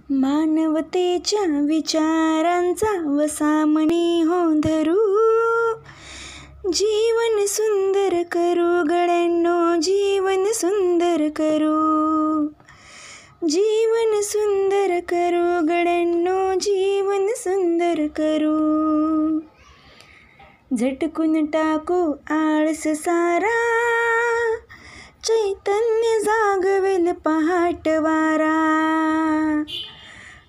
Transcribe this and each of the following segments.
मानवतेच्या विचारांचा वसामणी हो धरू, जीवन सुंदर करू गड्यांनो, जीवन सुंदर करू, जीवन सुंदर करू गड्यांनो, जीवन सुंदर करू. झटकून टाकू आळस सारा, चैतन्य जागवेल पहाट वारा.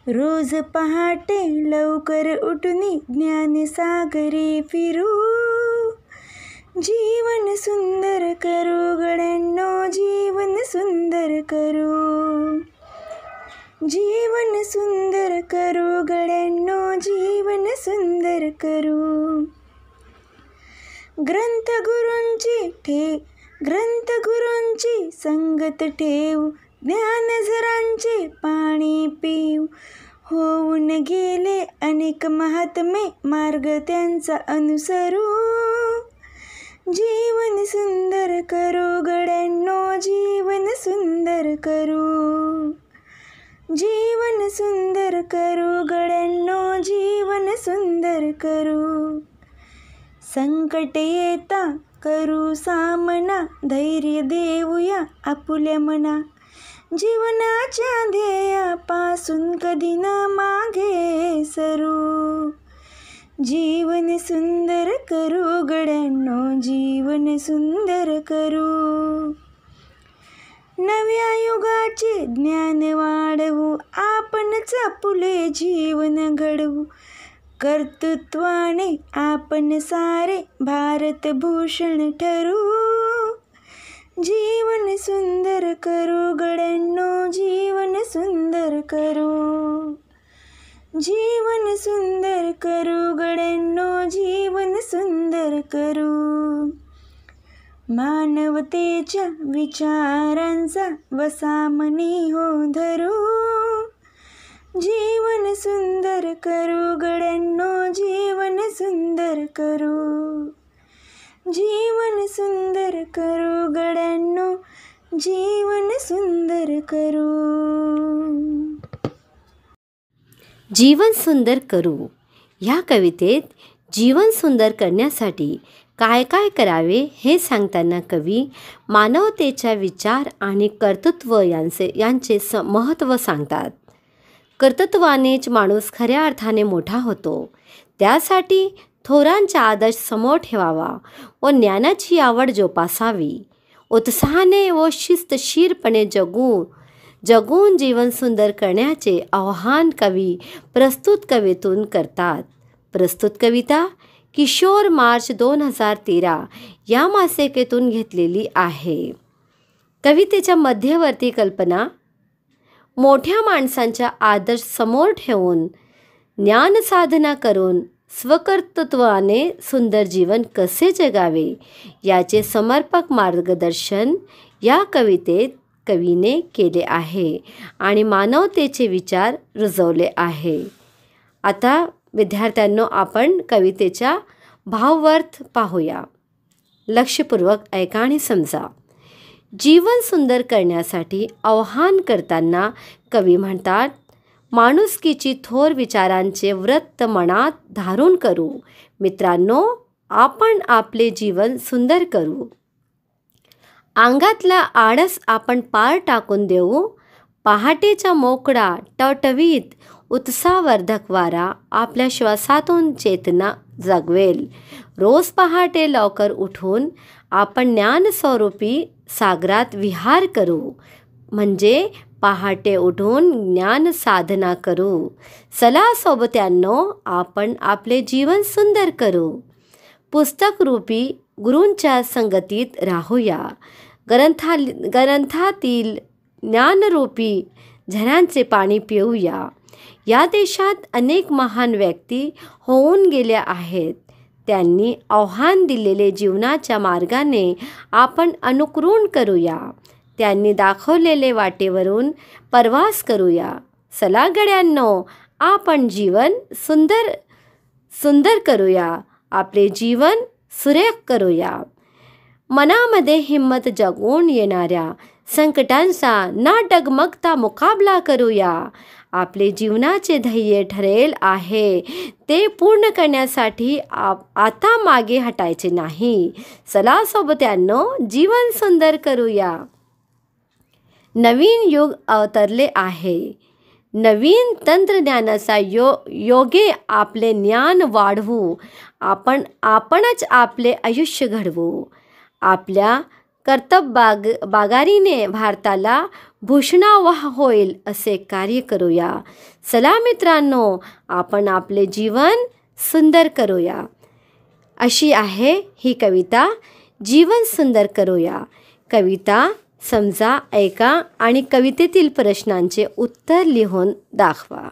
रोज पहाटे लवकर उठूनी ज्ञानसागरी फिरू, जीवन सुंदर करू गड्यांनो, जीवन सुंदर करू, जीवन सुंदर करू गड्यांनो, जीवन सुंदर करू. ग्रंथ गुरूंची संगत ठेवू, ज्ञानझरांचे पाणी पिऊ. होऊन गेले अनेक महात्मे, मार्ग त्यांचा अनुसरू. जीवन सुंदर करू गड्यांनो, जीवन सुंदर करू, जीवन सुंदर करू गड्यांनो, जीवन सुंदर करू. संकट येता करू सामना, धैर्य देऊया आपुल्या मना. जीवनाच्या ध्येयापासून कधी न मागे सरू. जीवन सुंदर करू गड्यांनो, जीवन सुंदर करू. नव्या युगाचे ज्ञान वाढवू, आपणच आपुले जीवन घडवू. कर्तृत्वाने आपण सारे भारतभूषण ठरू. जीवन सुंदर करू गड्यांनो, जीवन सुंदर करू, जीवन सुंदर करू गड्यांनो, जीवन सुंदर करू. मानवतेच्या विचारांचा वसामणी हो धरू, जीवन सुंदर करू गड्यांनो, जीवन सुंदर करू, जीवन सुंदर करू गड्यांनो, जीवन सुंदर करू. जीवन सुंदर करू ह्या कवितेत जीवन सुंदर करण्यासाठी काय काय करावे हे सांगताना कवी मानवतेच्या विचार आणि कर्तृत्व यांचे महत्त्व सांगतात. कर्तृत्वानेच माणूस खऱ्या अर्थाने मोठा होतो. त्यासाठी थोरांचा आदर्श समोर ठेवावा व ज्ञानाची आवड जोपासावी. उत्साहाने व शिस्तशीरपणे जगून जीवन सुंदर करण्याचे आवाहन कवी प्रस्तुत कवितेतून करतात. प्रस्तुत कविता किशोर मार्च 2013 या मासिकेतून घेतलेली आहे. कवितेच्या मध्यवर्ती कल्पना मोठ्या माणसांचा आदर्श समोर ठेवून ज्ञानसाधना करून स्वकर्तृत्वाने सुंदर जीवन कसे जगावे याचे समर्पक मार्गदर्शन या कवितेत कवीने केले आहे आणि मानवतेचे विचार रुजवले आहे. आता विद्यार्थ्यांनो, आपण कवितेच्या भावार्थ पाहूया. लक्षपूर्वक ऐका आणि समजा. जीवन सुंदर करण्यासाठी आवाहन करताना कवी म्हणतात, माणुसकीची थोर विचारांचे व्रत मनात धारून करू. मित्रांनो, आपण आपले जीवन सुंदर करू. अंगातला आळस आपण पार टाकून देऊ. पहाटेचा मोकळा टवटवीत उत्साहवर्धक वारा आपल्या श्वासातून चेतना जगवेल. रोज पहाटे लवकर उठून आपण ज्ञानस्वरूपी सागरात विहार करू. म्हणजे पहाटे उठून ज्ञान साधना करू. चला सोबत्यांनो, आपण आपले जीवन सुंदर करू. पुस्तकरूपी गुरूंच्या संगतीत राहूया. ग्रंथातील ज्ञानरूपी झऱ्यांचे पाणी पिऊया. या देशात अनेक महान व्यक्ती होऊन गेल्या आहेत. त्यांनी आव्हान दिलेले जीवनाच्या मार्गाने आपण अनुकरण करूया. त्यांनी दाखवलेले वाटेवरून प्रवास करूया. चला गड्यांनो, आपण जीवन सुंदर करूया. आपले जीवन सुरेख करूया. मनामध्ये हिम्मत जगून येणाऱ्या संकटांचा न डगमगता मुकाबला करूया. आपले जीवनाचे ध्येय ठरेल आहे ते पूर्ण करण्यासाठी आता मागे हटायचे नाही. चला सोबत्यांनो, जीवन सुंदर करूया. नवीन युग अवतरले आहे. नवीन तंत्रज्ञानाचा योगे आपले ज्ञान वाढवू. आपणच आपले आयुष्य घडवू. आपल्या कर्तबगारीने भारताला भूषणावह होईल असे कार्य करूया. चला मित्रांनो, आपण आपले जीवन सुंदर करूया. अशी आहे ही कविता, जीवन सुंदर करूया. कविता समजा, ऐका आणि कवितेतील प्रश्नांचे उत्तर लिहून दाखवा.